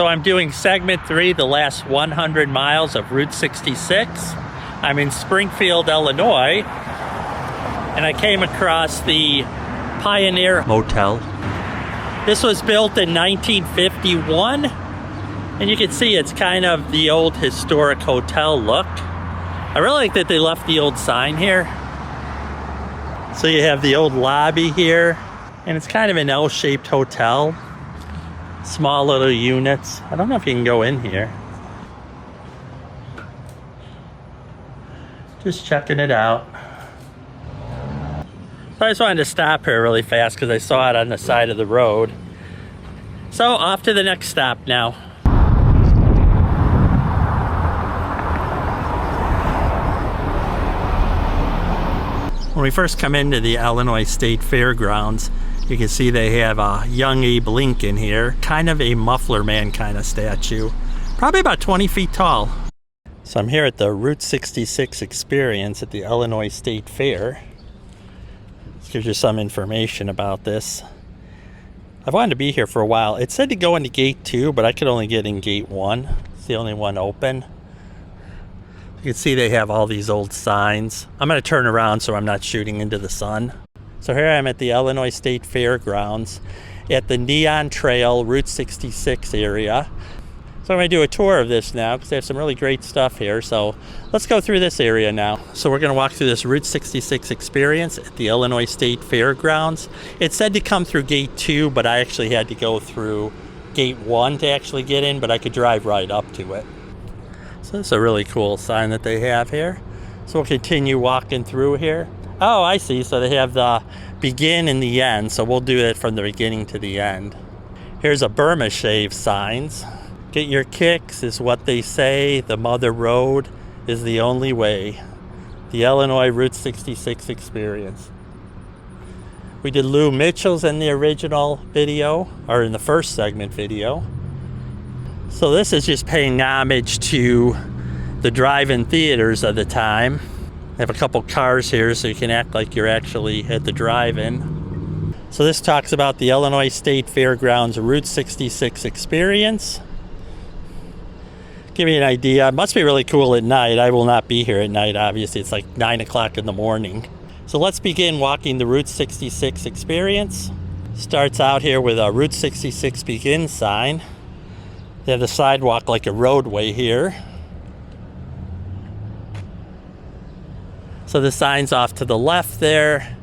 So I'm doing segment 3, the last 100 miles of Route 66. I'm in Springfield, Illinois, and I came across the Pioneer Motel. This was built in 1951, and you can see it's kind of the old historic hotel look. I really like that they left the old sign here. So you have the old lobby here, and it's kind of an L-shaped hotel. Small little units. I don't know if you can go in here. Just checking it out. So I just wanted to stop here really fast because I saw it on the side of the road. So off to the next stop now. When we first come into the Illinois State Fairgrounds, you can see they have a young Abe Lincoln here, kind of a muffler man kind of statue, probably about 20 feet tall. So I'm here at the Route 66 experience at the Illinois State Fair. This gives you some information about this. I've wanted to be here for a while. It said to go into gate 2, but I could only get in gate 1. It's the only one open. You can see they have all these old signs. I'm going to turn around so I'm not shooting into the sun. So here I am at the Illinois State Fairgrounds at the Neon Trail Route 66 area. So I'm going to do a tour of this now because they have some really great stuff here. So let's go through this area now. So we're going to walk through this Route 66 experience at the Illinois State Fairgrounds. It said to come through gate 2, but I actually had to go through gate 1 to actually get in, but I could drive right up to it. So this is a really cool sign that they have here. So we'll continue walking through here. Oh, I see. So they have the begin and the end. So we'll do it from the beginning to the end. Here's a Burma Shave signs. Get your kicks is what they say. The Mother Road is the only way. The Illinois Route 66 experience. We did Lou Mitchell's in the original video, or in the first segment video. So this is just paying homage to the drive-in theaters of the time. They have a couple cars here so you can act like you're actually at the drive-in. So this talks about the Illinois State Fairgrounds Route 66 experience. Give you an idea. It must be really cool at night. I will not be here at night, obviously. It's like 9 o'clock in the morning. So let's begin walking the Route 66 experience. Starts out here with a Route 66 begin sign. They have the sidewalk like a roadway here. So the sign's off to the left there,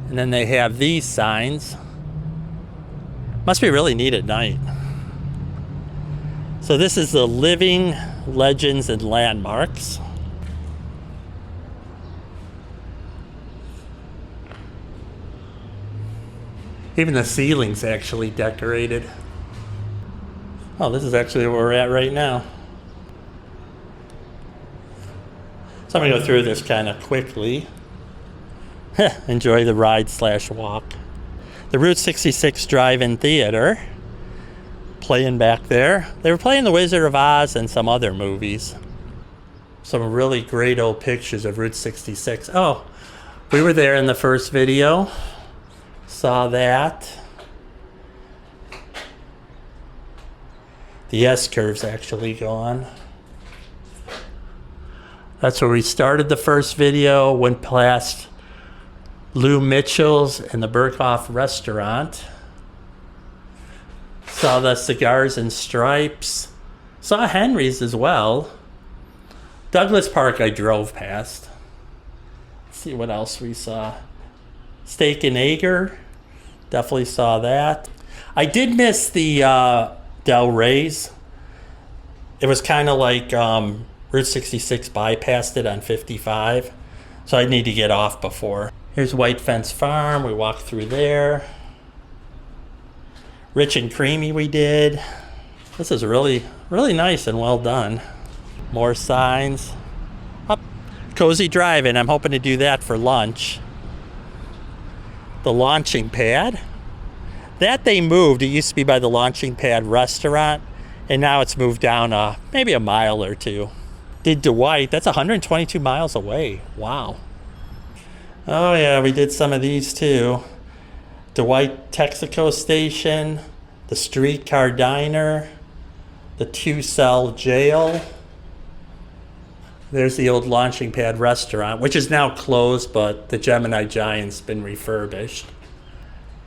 and then they have these signs. Must be really neat at night. So this is the Living Legends and Landmarks. Even the ceiling's actually decorated. Oh, this is actually where we're at right now. So I'm going to go through this kind of quickly. Enjoy the ride/walk. The Route 66 Drive-In Theater. Playing back there. They were playing The Wizard of Oz and some other movies. Some really great old pictures of Route 66. Oh, we were there in the first video. Saw that. The S-curve's actually gone. That's where we started the first video, went past Lou Mitchell's and the Burkhoff restaurant. Saw the Cigars and Stripes. Saw Henry's as well. Douglas Park I drove past. Let's see what else we saw. Steak and Egger. Definitely saw that. I did miss the Del Rey's. It was kind of like Route 66 bypassed it on 55, so I'd need to get off before. Here's White Fence Farm. We walked through there. Rich and Creamy we did. This is really, really nice and well done. More signs. Up, Cozy Drive-In. I'm hoping to do that for lunch. The launching pad. That they moved. It used to be by the launching pad restaurant, and now it's moved down maybe a mile or two. Did Dwight. That's 122 miles away. Wow. Oh yeah, we did some of these too. Dwight Texaco Station, the Streetcar Diner, the 2-cell jail. There's the old launching pad restaurant, which is now closed, but the Gemini Giant's been refurbished.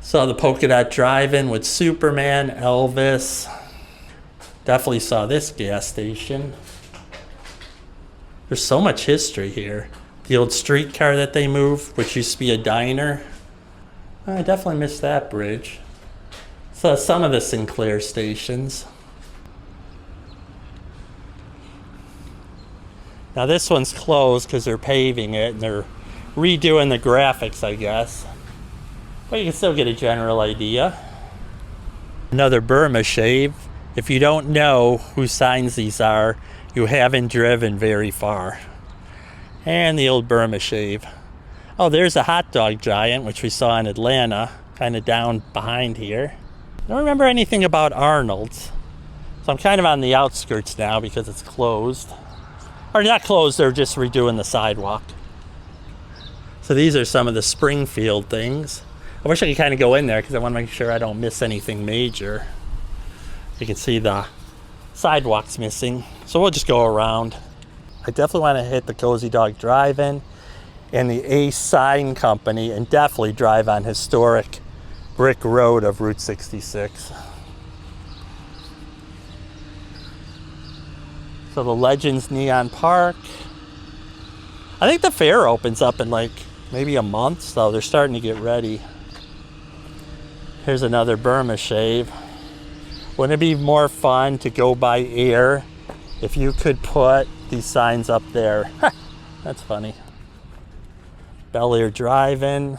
Saw the Polka Dot Drive-In with Superman, Elvis. Definitely saw this gas station. There's so much history here. The old streetcar that they moved, which used to be a diner. I definitely missed that bridge. Saw some of the Sinclair stations. Now this one's closed because they're paving it and they're redoing the graphics, I guess. But you can still get a general idea. Another Burma shave. If you don't know whose signs these are, you haven't driven very far. And the old Burma shave. Oh, there's a hot dog giant, which we saw in Atlanta, kind of down behind here. I don't remember anything about Arnold's. So I'm kind of on the outskirts now because it's closed. Or not closed, they're just redoing the sidewalk. So these are some of the Springfield things. I wish I could kind of go in there because I want to make sure I don't miss anything major. You can see the sidewalk's missing. So we'll just go around. I definitely want to hit the Cozy Dog Drive-In and the Ace Sign Company and definitely drive on historic brick road of Route 66. So the Legends Neon Park. I think the fair opens up in like maybe a month, so they're starting to get ready. Here's another Burma shave. Wouldn't it be more fun to go by air if you could put these signs up there? That's funny. Bel Air Drive-In.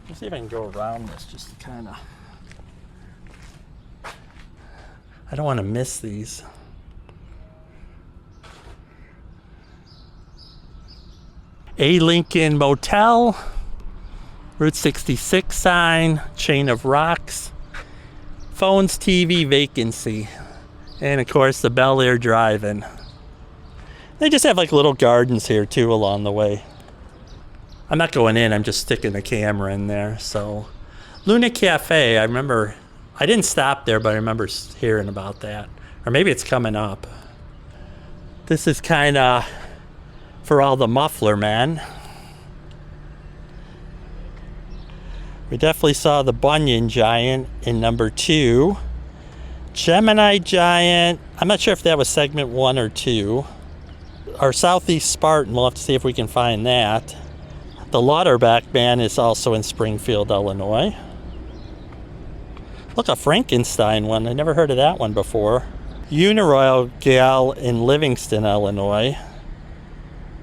Let's see if I can go around this just to kind of... I don't want to miss these. A Lincoln Motel, Route 66 sign, Chain of Rocks, Phones, TV, Vacancy, and of course the Bel Air Drive-In. They just have like little gardens here too along the way. I'm not going in, I'm just sticking the camera in there. So Luna Cafe, I remember, I didn't stop there, but I remember hearing about that. Or maybe it's coming up. This is kind of for all the muffler men. We definitely saw the Bunyan Giant in number 2. Gemini Giant, I'm not sure if that was segment 1 or 2. Our Southeast Spartan, we'll have to see if we can find that. The Lauterbach Band is also in Springfield, Illinois. Look, a Frankenstein one. I never heard of that one before. Uniroyal Gal in Livingston, Illinois.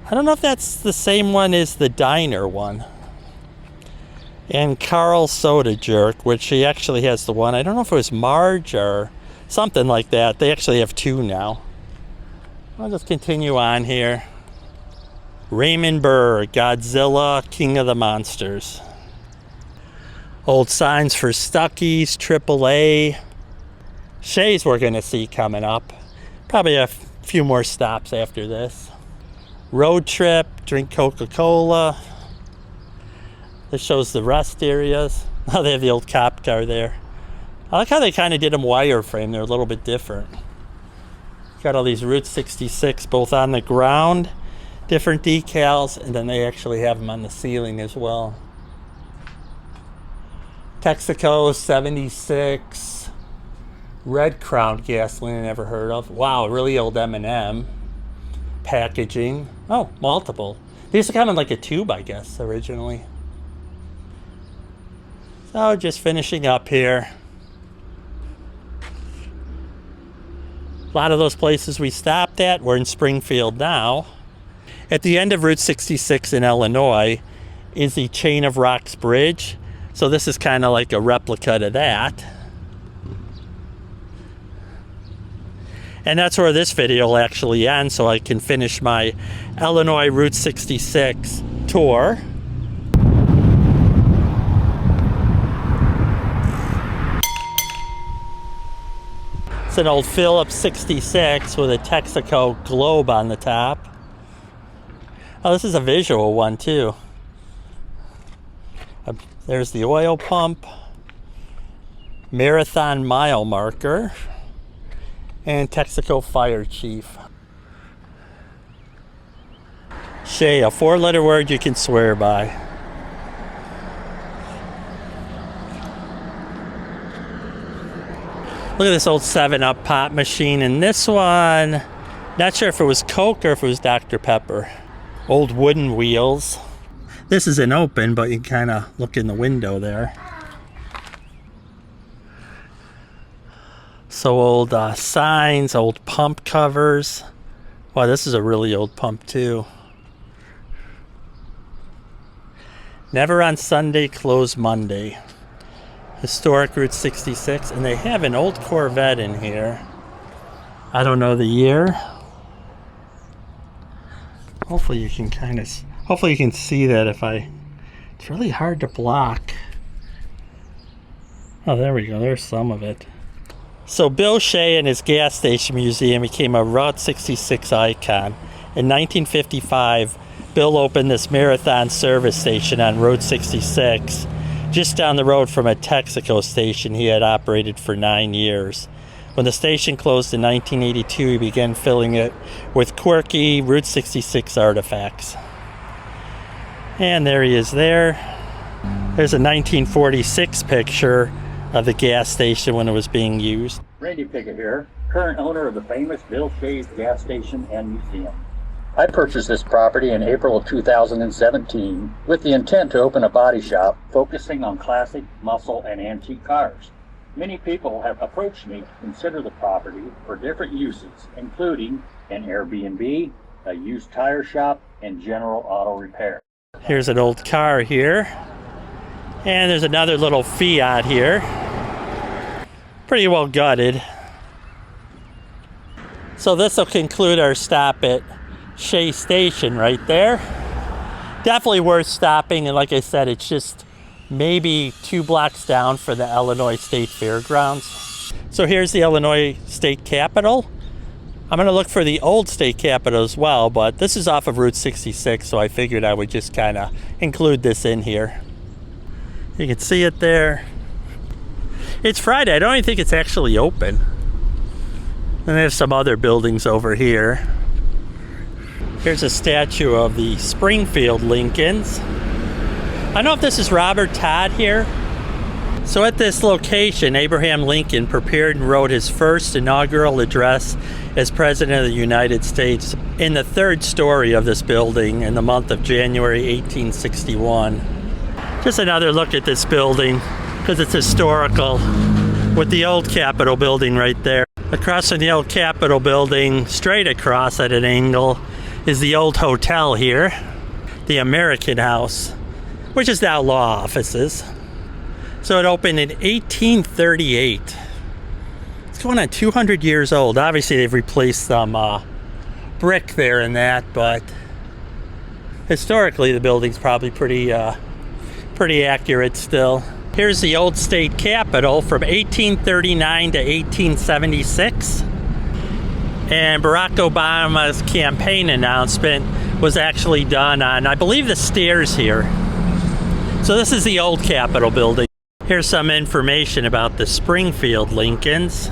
I don't know if that's the same one as the diner one. And Carl Soda Jerk, which he actually has the one. I don't know if it was Marge or something like that. They actually have 2 now. I'll just continue on here. Raymond Burr, Godzilla, King of the Monsters. Old signs for Stuckey's, AAA. Shea's we're going to see coming up. Probably a few more stops after this. Road Trip, drink Coca-Cola. This shows the rest areas. Oh, they have the old cop car there. I like how they kind of did them wireframe. They're a little bit different. Got all these Route 66 both on the ground, different decals, and then they actually have them on the ceiling as well. Texaco 76, Red Crown gasoline, I never heard of. Wow, really old M&M packaging. Oh, multiple. They used to come in like a tube, I guess, originally. So just finishing up here. A lot of those places we stopped at, we're in Springfield now. At the end of Route 66 in Illinois is the Chain of Rocks Bridge. So this is kind of like a replica to that. And that's where this video will actually end, so I can finish my Illinois Route 66 tour. It's an old Phillips 66 with a Texaco globe on the top. Oh, this is a visual one too. There's the oil pump. Marathon mile marker. and Texaco Fire Chief. Shea, a 4-letter word you can swear by. Look at this old 7-Up pop machine, and this one, not sure if it was Coke or if it was Dr. Pepper. Old wooden wheels. This isn't open, but you can kind of look in the window there. So old signs, old pump covers. Wow, this is a really old pump too. Never on Sunday, closed Monday. Historic Route 66, and they have an old Corvette in here. I don't know the year. Hopefully you can hopefully you can see that it's really hard to block. Oh, there we go, there's some of it. So Bill Shea and his gas station museum became a Route 66 icon. In 1955, Bill opened this marathon service station on Road 66, just down the road from a Texaco station he had operated for 9 years. When the station closed in 1982, he began filling it with quirky Route 66 artifacts. And there he is there. There's a 1946 picture of the gas station when it was being used. Randy Pickett here, current owner of the famous Bill Shea's gas station and museum. I purchased this property in April of 2017 with the intent to open a body shop focusing on classic, muscle, and antique cars. Many people have approached me to consider the property for different uses, including an Airbnb, a used tire shop, and general auto repair. Here's an old car here. And there's another little Fiat here. Pretty well gutted. So this will conclude our stop at Shea Station right there. Definitely worth stopping, and like I said, it's just maybe 2 blocks down for the Illinois State Fairgrounds. So here's the Illinois State Capitol. I'm going to look for the old state capitol as well, but this is off of Route 66, so I figured I would just kind of include this in here. You can see it there. It's Friday. I don't even think it's actually open. And there's some other buildings over here. Here's a statue of the Springfield Lincolns. I don't know if this is Robert Todd here. So at this location, Abraham Lincoln prepared and wrote his first inaugural address as President of the United States in the 3rd story of this building in the month of January 1861. Just another look at this building because it's historical with the old Capitol building right there. Across from the old Capitol building, straight across at an angle, is the old hotel here, the American House, which is now law offices. So it opened in 1838. It's going on 200 years old. Obviously they've replaced some brick there and that, but historically the building's probably pretty accurate still. Here's the old state capitol from 1839 to 1876. And Barack Obama's campaign announcement was actually done on, I believe, the stairs here. So this is the old Capitol building. Here's some information about the Springfield Lincolns.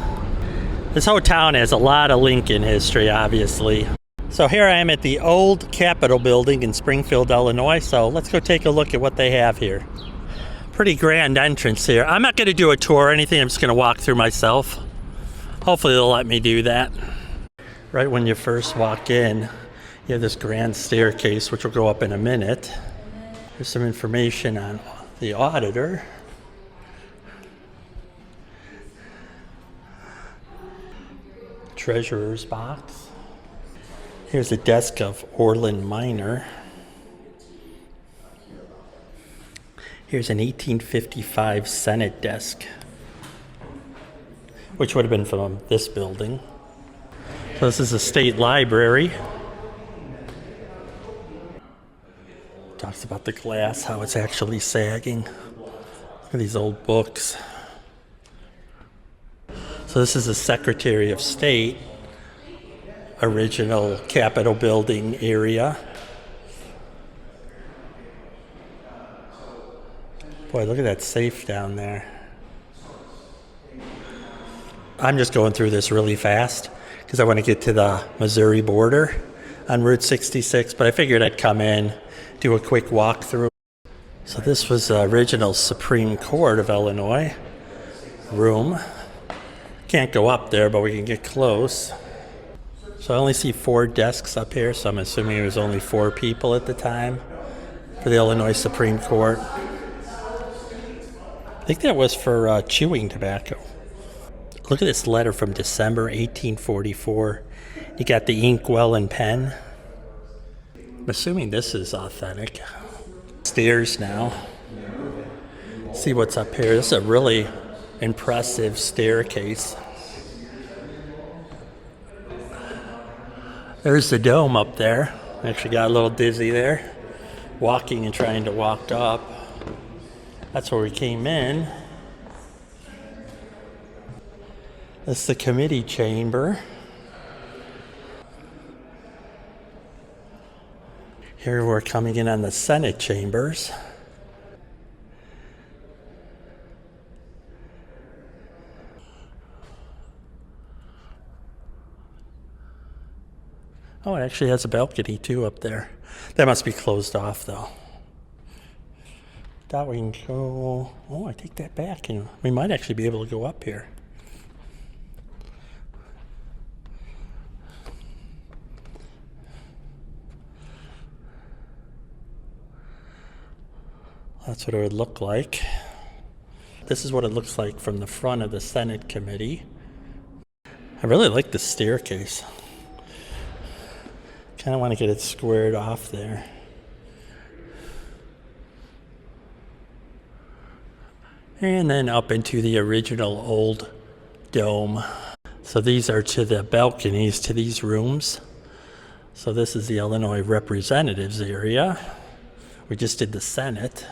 This whole town has a lot of Lincoln history, obviously. So here I am at the old Capitol building in Springfield, Illinois. So let's go take a look at what they have here. Pretty grand entrance here. I'm not going to do a tour or anything. I'm just going to walk through myself. Hopefully they'll let me do that. Right when you first walk in, you have this grand staircase, which will go up in a minute. There's some information on the auditor. Treasurer's box. Here's a desk of Orland Minor. Here's an 1855 Senate desk, which would have been from this building. So this is a state library. Talks about the glass, how it's actually sagging. Look at these old books. So this is the Secretary of State, original Capitol building area. Boy, look at that safe down there. I'm just going through this really fast because I want to get to the Missouri border on Route 66, but I figured I'd come in, do a quick walkthrough. So this was the original Supreme Court of Illinois room. Can't go up there, but we can get close. So I only see 4 desks up here, so I'm assuming it was only 4 people at the time for the Illinois Supreme Court. I think that was for chewing tobacco. Look at this letter from December 1844. You got the inkwell and pen. I'm assuming this is authentic. Stairs now. See what's up here. This is a really impressive staircase. There's the dome up there. Actually got a little dizzy there, walking and trying to walk up. That's where we came in. This is the committee chamber. Here we're coming in on the Senate chambers. Oh, it actually has a balcony too up there. That must be closed off though. Thought we can go, oh, I take that back. And we might actually be able to go up here. That's what it would look like. This is what it looks like from the front of the Senate committee. I really like the staircase. Kind of want to get it squared off there. And then up into the original old dome. So these are to the balconies to these rooms. So this is the Illinois Representatives area. We just did the Senate.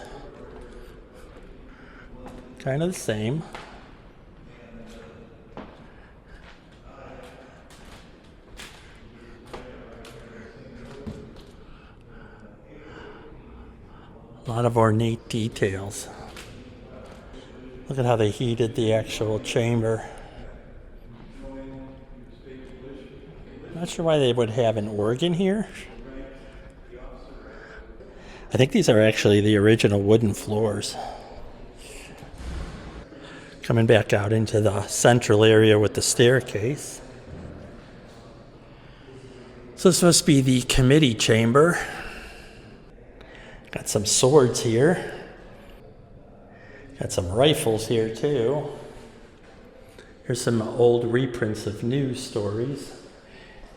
Kind of the same. A lot of ornate details. Look at how they heated the actual chamber. Not sure why they would have an organ here. I think these are actually the original wooden floors. Coming back out into the central area with the staircase. So this must be the committee chamber. Got some swords here. Got some rifles here too. Here's some old reprints of news stories.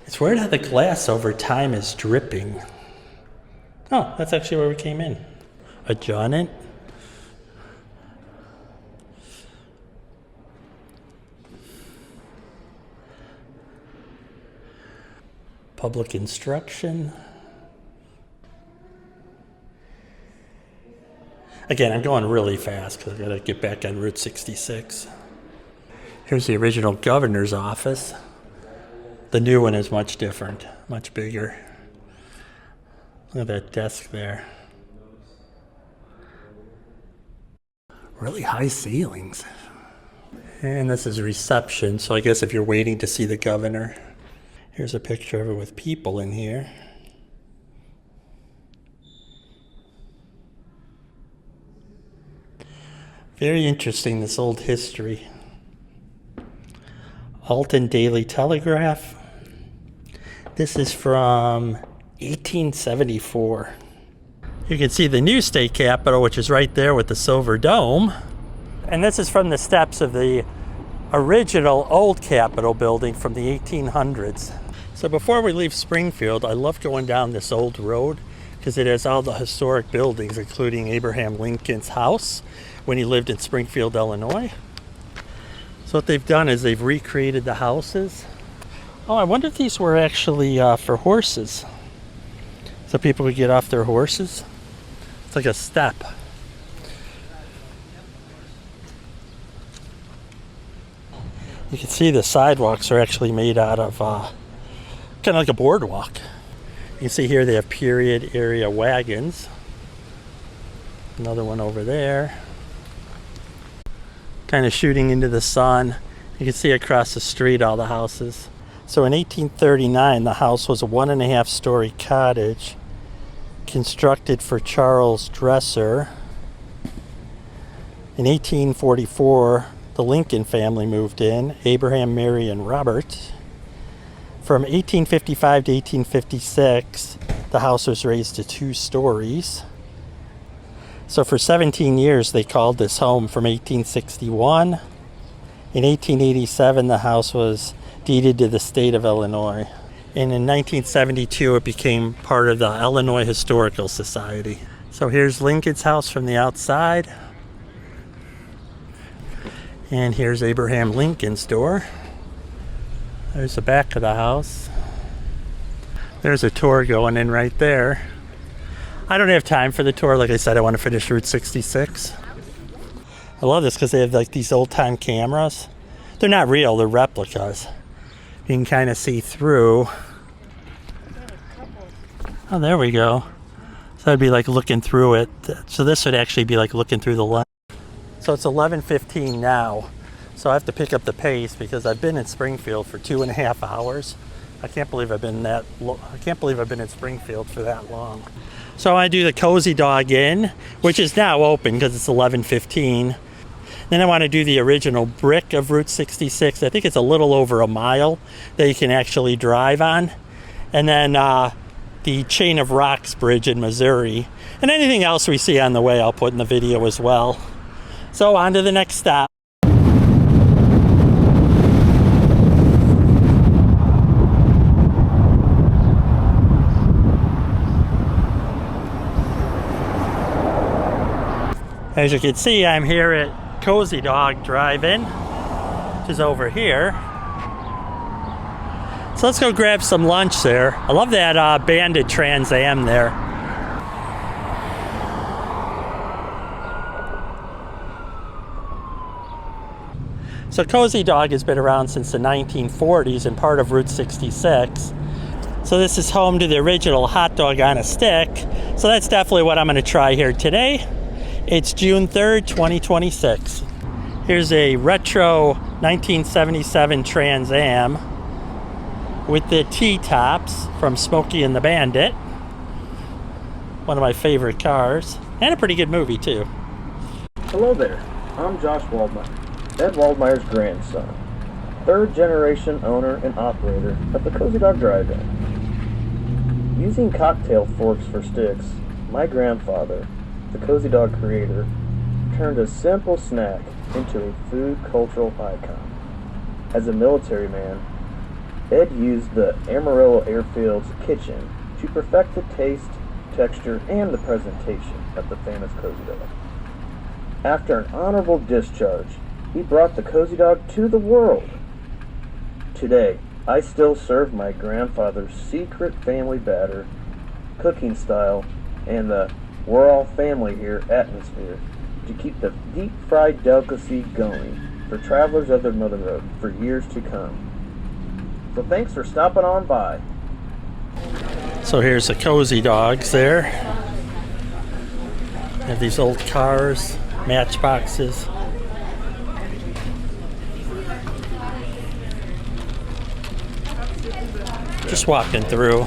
It's weird how the glass over time is dripping. Oh, that's actually where we came in. A jonnet. Public instruction. Again, I'm going really fast because I've got to get back on Route 66. Here's the original governor's office. The new one is much different, much bigger. Look at that desk there. Really high ceilings. And this is reception, so I guess if you're waiting to see the governor. Here's a picture of it with people in here. Very interesting, this old history. Alton Daily Telegraph. This is from 1874. You can see the new state capitol, which is right there with the silver dome. And this is from the steps of the original old Capitol building from the 1800s. So before we leave Springfield, I love going down this old road because it has all the historic buildings, including Abraham Lincoln's house when he lived in Springfield, Illinois. So what they've done is they've recreated the houses. Oh, I wonder if these were actually for horses. So people could get off their horses. It's like a step. You can see the sidewalks are actually made out of kind of like a boardwalk. You can see here they have period area wagons. Another one over there. Kind of shooting into the sun. You can see across the street all the houses. So in 1839, the house was a 1.5-story cottage constructed for Charles Dresser. In 1844, the Lincoln family moved in, Abraham, Mary, and Robert. From 1855 to 1856, the house was raised to 2 stories. So for 17 years, they called this home from 1861. In 1887, the house was deeded to the state of Illinois. And in 1972, it became part of the Illinois Historical Society. So here's Lincoln's house from the outside. And here's Abraham Lincoln's door. There's the back of the house. There's a tour going in right there. I don't have time for the tour. Like I said, I want to finish Route 66. I love this because they have like these old-time cameras. They're not real, they're replicas. You can kind of see through. Oh, there we go. So that'd be like looking through it. So this would actually be like looking through the lens. So it's 11:15 now. So I have to pick up the pace because I've been in Springfield for 2.5 hours. I can't believe I've been in Springfield for that long. So I do the Cozy Dog Inn, which is now open because it's 11:15. Then I want to do the original brick of Route 66. I think it's a little over a mile that you can actually drive on. And then the Chain of Rocks Bridge in Missouri. And anything else we see on the way I'll put in the video as well. So on to the next stop. As you can see, I'm here at Cozy Dog Drive-In, which is over here. So let's go grab some lunch there. I love that banded Trans Am there. So Cozy Dog has been around since the 1940s and part of Route 66. So this is home to the original hot dog on a stick. So that's definitely what I'm going to try here today. It's June 3rd, 2026. Here's a retro 1977 Trans Am with the T-tops from Smokey and the Bandit. One of my favorite cars. And a pretty good movie, too. Hello there. I'm Josh Waldmeyer, Ed Waldmeyer's grandson. 3rd generation owner and operator of the Cozy Dog Drive-In. Using cocktail forks for sticks, my grandfather, the Cozy Dog creator, turned a simple snack into a food cultural icon. As a military man, Ed used the Amarillo Airfield's kitchen to perfect the taste, texture, and the presentation of the famous Cozy Dog. After an honorable discharge, he brought the Cozy Dog to the world. Today, I still serve my grandfather's secret family batter, cooking style, and the "we're all family here" atmosphere to keep the deep-fried delicacy going for travelers of the Mother Road for years to come. So thanks for stopping on by. So here's the Cozy Dogs there. They have these old cars, matchboxes. Just walking through.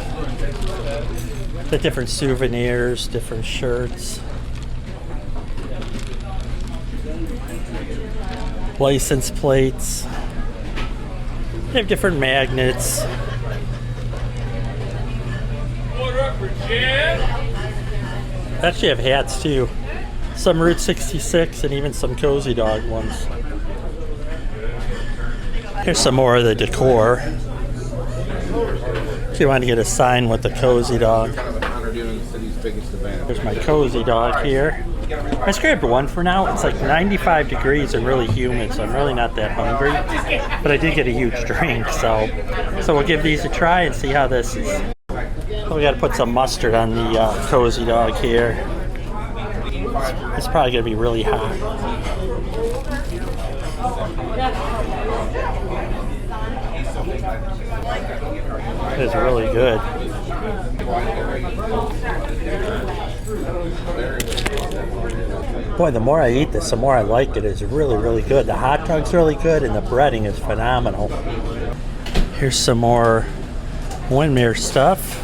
The different souvenirs, different shirts, license plates. They have different magnets. They actually have hats too. Some Route 66 and even some Cozy Dog ones. Here's some more of the decor. If you want to get a sign with the Cozy Dog. There's my Cozy Dog here. I just grabbed one for now. It's like 95 degrees and really humid, so I'm really not that hungry. But I did get a huge drink, so we'll give these a try and see how this is. We got to put some mustard on the Cozy Dog here. It's probably going to be really hot. It's really good. Boy, the more I eat this, the more I like it. It's really, really good. The hot dog's really good, and the breading is phenomenal. Here's some more Windmere stuff.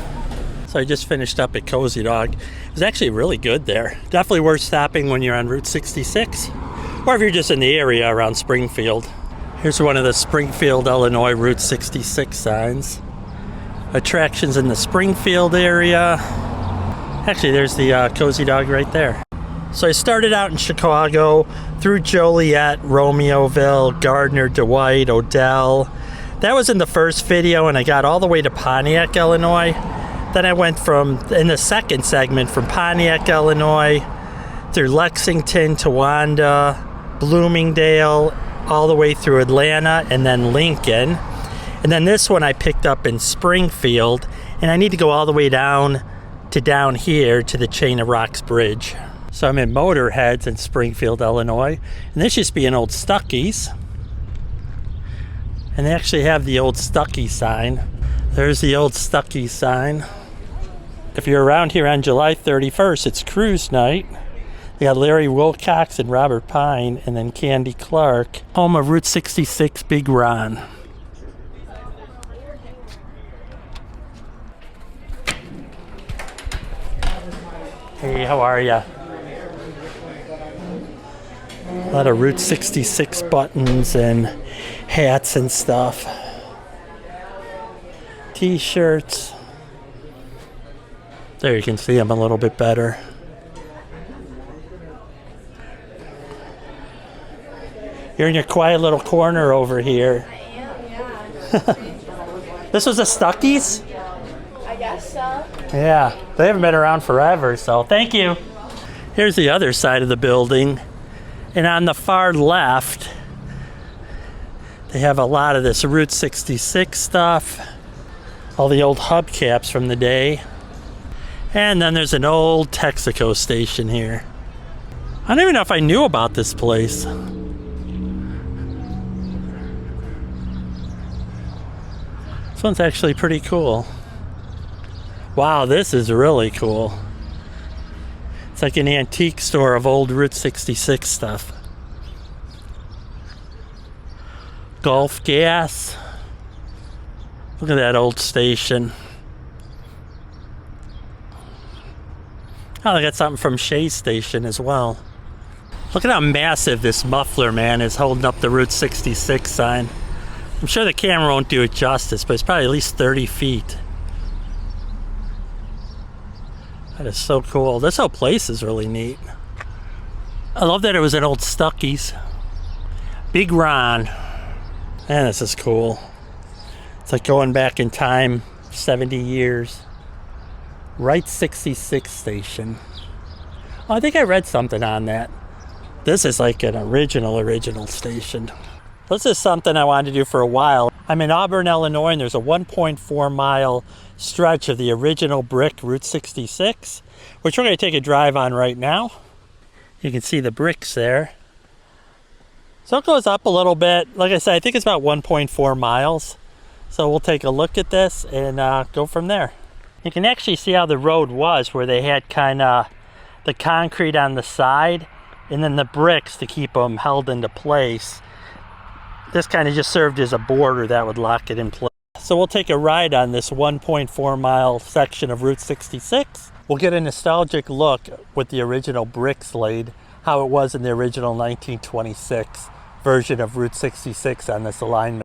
So I just finished up at Cozy Dog. It was actually really good there. Definitely worth stopping when you're on Route 66, or if you're just in the area around Springfield. Here's one of the Springfield, Illinois Route 66 signs. Attractions in the Springfield area. Actually, there's the Cozy Dog right there. So I started out in Chicago, through Joliet, Romeoville, Gardner, Dwight, Odell. That was in the first video, and I got all the way to Pontiac, Illinois. Then I went in the second segment, from Pontiac, Illinois, through Lexington, Towanda, Bloomingdale, all the way through Atlanta, and then Lincoln. And then this one I picked up in Springfield, and I need to go all the way down here to the Chain of Rocks Bridge. So I'm in Motorheads in Springfield, Illinois, and this used to be an old Stuckey's. And they actually have the old Stuckey sign. There's the old Stuckey sign. If you're around here on July 31st, it's cruise night. They got Larry Wilcox and Robert Pine, and then Candy Clark, home of Route 66 Big Ron. Hey, how are ya? A lot of Route 66 buttons and hats and stuff. T-shirts. There, you can see them a little bit better. You're in your quiet little corner over here. I am, yeah. This was a Stuckey's? I guess so. Yeah, they haven't been around forever, so thank you. Here's the other side of the building. And on the far left, they have a lot of this Route 66 stuff. All the old hubcaps from the day. And then there's an old Texaco station here. I don't even know if I knew about this place. This one's actually pretty cool. Wow, this is really cool. It's like an antique store of old Route 66 stuff. Gulf Gas. Look at that old station. Oh, they got something from Shea station as well. Look at how massive this muffler man is holding up the Route 66 sign. I'm sure the camera won't do it justice, but it's probably at least 30 feet. That is so cool. This whole place is really neat. I love that it was an old Stuckey's. Big Ron. Man, this is cool. It's like going back in time 70 years. Right 66 station. Oh, I think I read something on that. This is like an original station. This is something I wanted to do for a while. I'm in Auburn, Illinois, and there's a 1.4 mile stretch of the original brick Route 66, which we're going to take a drive on right now. You can see the bricks there. So it goes up a little bit. Like I said, I think it's about 1.4 miles. So we'll take a look at this and go from there. You can actually see how the road was, where they had kind of the concrete on the side and then the bricks to keep them held into place. This kind of just served as a border that would lock it in place. So we'll take a ride on this 1.4 mile section of Route 66. We'll get a nostalgic look with the original bricks laid, how it was in the original 1926 version of Route 66 on this alignment.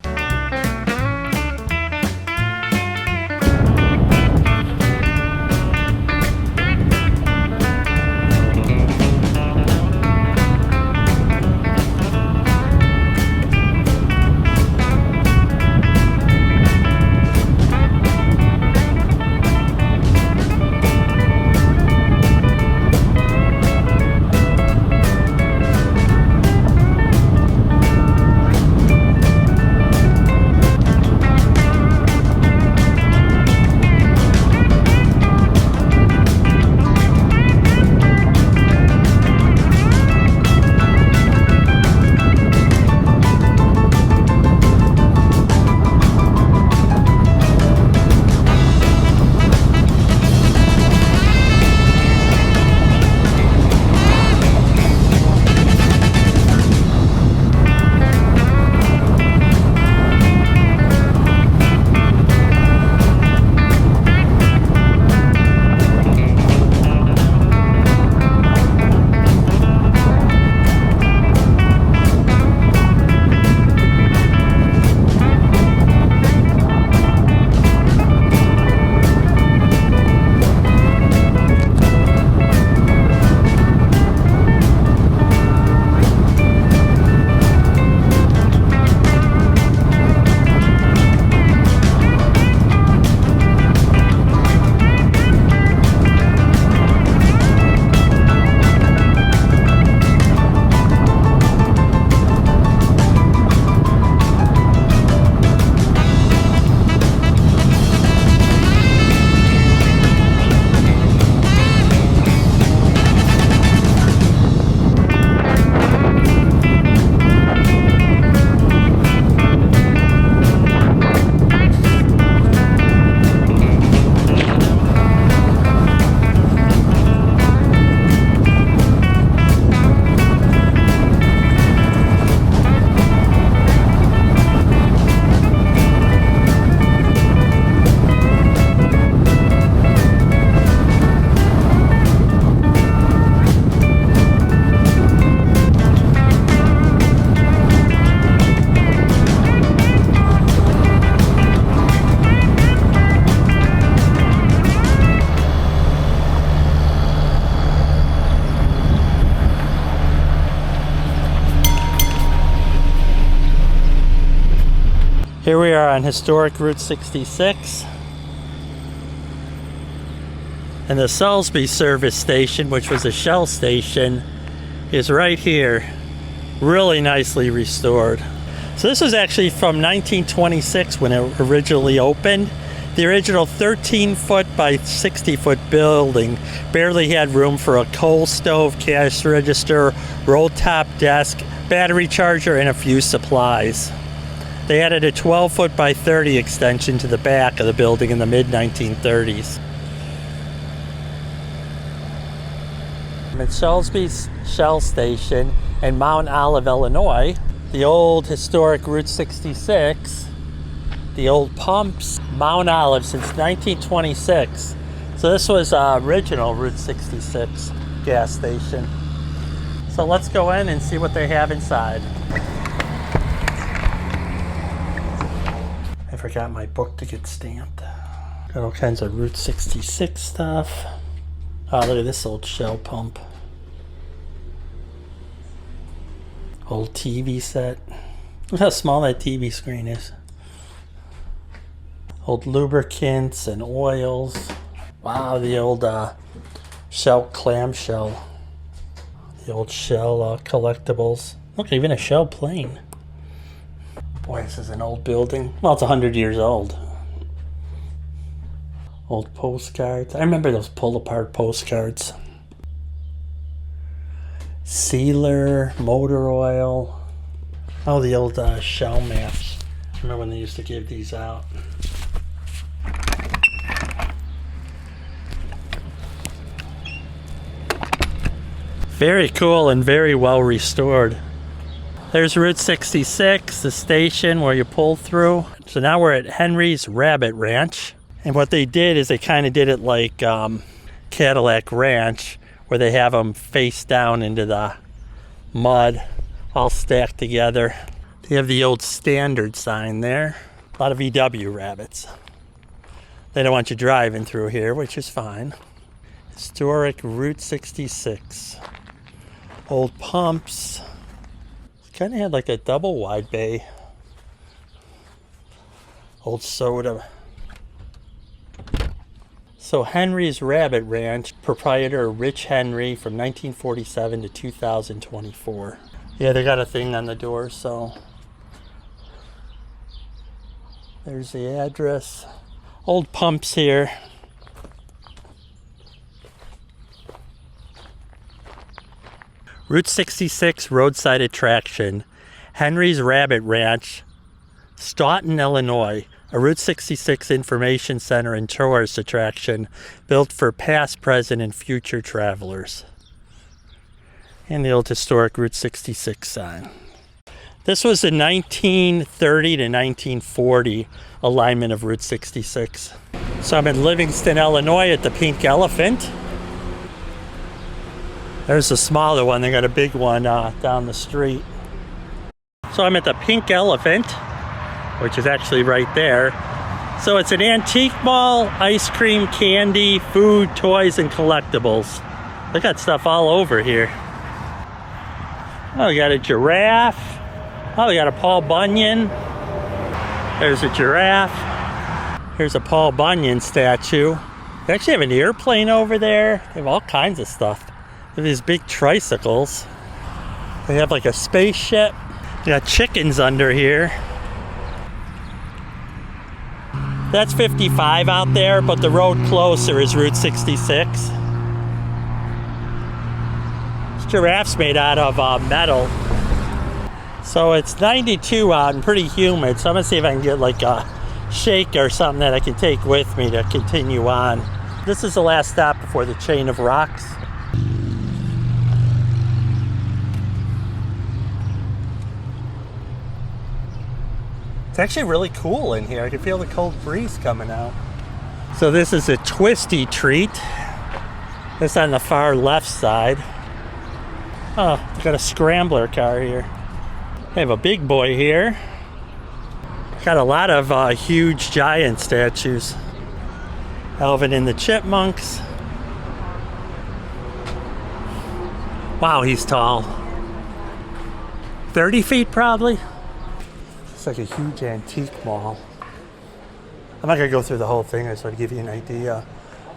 Here we are on historic Route 66. And the Soulsby service station, which was a Shell station, is right here. Really nicely restored. So this was actually from 1926 when it originally opened. The original 13-foot by 60-foot building barely had room for a coal stove, cash register, roll-top desk, battery charger, and a few supplies. They added a 12-foot by 30 extension to the back of the building in the mid-1930s. At Soulsby's Shell Station in Mount Olive, Illinois, the old historic Route 66, the old pumps, Mount Olive since 1926. So this was original Route 66 gas station. So let's go in and see what they have inside. I forgot my book to get stamped. Got all kinds of Route 66 stuff. Oh, look at this old Shell pump. Old TV set. Look how small that TV screen is. Old lubricants and oils. Wow, the old Shell clamshell. The old Shell collectibles. Look, even a Shell plane. Boy, this is an old building. Well, it's 100 years old. Old postcards. I remember those pull-apart postcards. Sealer, motor oil. Oh, the old Shell maps. Remember when they used to give these out? Very cool and very well restored. There's Route 66, the station where you pull through. So now we're at Henry's Rabbit Ranch. And what they did is they kind of did it like Cadillac Ranch, where they have them face down into the mud, all stacked together. They have the old standard sign there. A lot of VW rabbits. They don't want you driving through here, which is fine. Historic Route 66. Old pumps. Kind of had like a double wide bay. Old soda. So Henry's Rabbit Ranch, proprietor Rich Henry from 1947 to 2024. Yeah, they got a thing on the door, so there's the address. Old pumps here. Route 66 roadside attraction. Henry's Rabbit Ranch, Staunton, Illinois. A Route 66 information center and tourist attraction built for past, present, and future travelers. And the old historic Route 66 sign. This was the 1930 to 1940 alignment of Route 66. So I'm in Livingston, Illinois at the Pink Elephant. There's a smaller one. They got a big one down the street. So I'm at the Pink Elephant, which is actually right there. So it's an antique mall, ice cream, candy, food, toys, and collectibles. They got stuff all over here. Oh, we got a giraffe. Oh, we got a Paul Bunyan. There's a giraffe. Here's a Paul Bunyan statue. They actually have an airplane over there. They have all kinds of stuff. They have these big tricycles. They have like a spaceship. They got chickens under here. That's 55 out there, but the road closer is Route 66. This giraffe's made out of metal. So it's 92 out and pretty humid, so I'm gonna see if I can get like a shake or something that I can take with me to continue on. This is the last stop before the chain of rocks. It's actually really cool in here. I can feel the cold breeze coming out. So this is a twisty treat. This on the far left side. Oh, got a scrambler car here. I have a big boy here. Got a lot of huge giant statues. Alvin and the Chipmunks. Wow, he's tall. 30 feet probably. This like a huge antique mall. I'm not going to go through the whole thing. I just want to give you an idea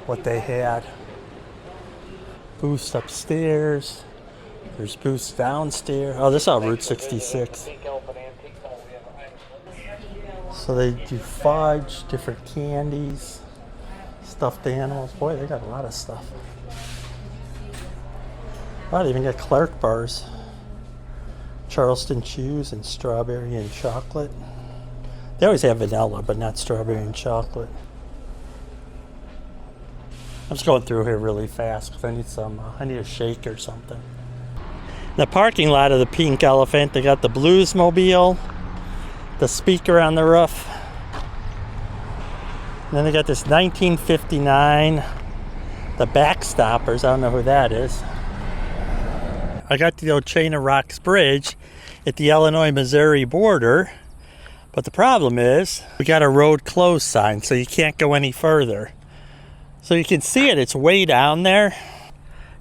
what they had. Booths upstairs. There's booths downstairs. Oh, this is all Route 66. So they do fudge, different candies, stuffed animals. Boy, they got a lot of stuff. Oh, they even got Clark bars. Charleston chews and strawberry and chocolate. They always have vanilla, but not strawberry and chocolate. I'm just going through here really fast because I need a shake or something. The parking lot of the Pink Elephant, they got the Bluesmobile, the speaker on the roof. And then they got this 1959, the Backstoppers. I don't know who that is. I got to the old Chain of Rocks Bridge at the Illinois-Missouri border. But the problem is, we got a road closed sign, so you can't go any further. So you can see it, it's way down there.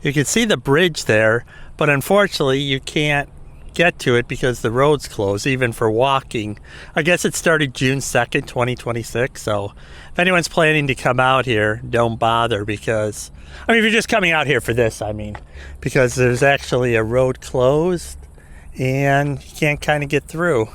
You can see the bridge there, but unfortunately you can't get to it because the road's closed, even for walking. I guess it started June 2nd, 2026, so if anyone's planning to come out here, don't bother because, I mean, if you're just coming out here for this, because there's actually a road closed and you can't kind of get through.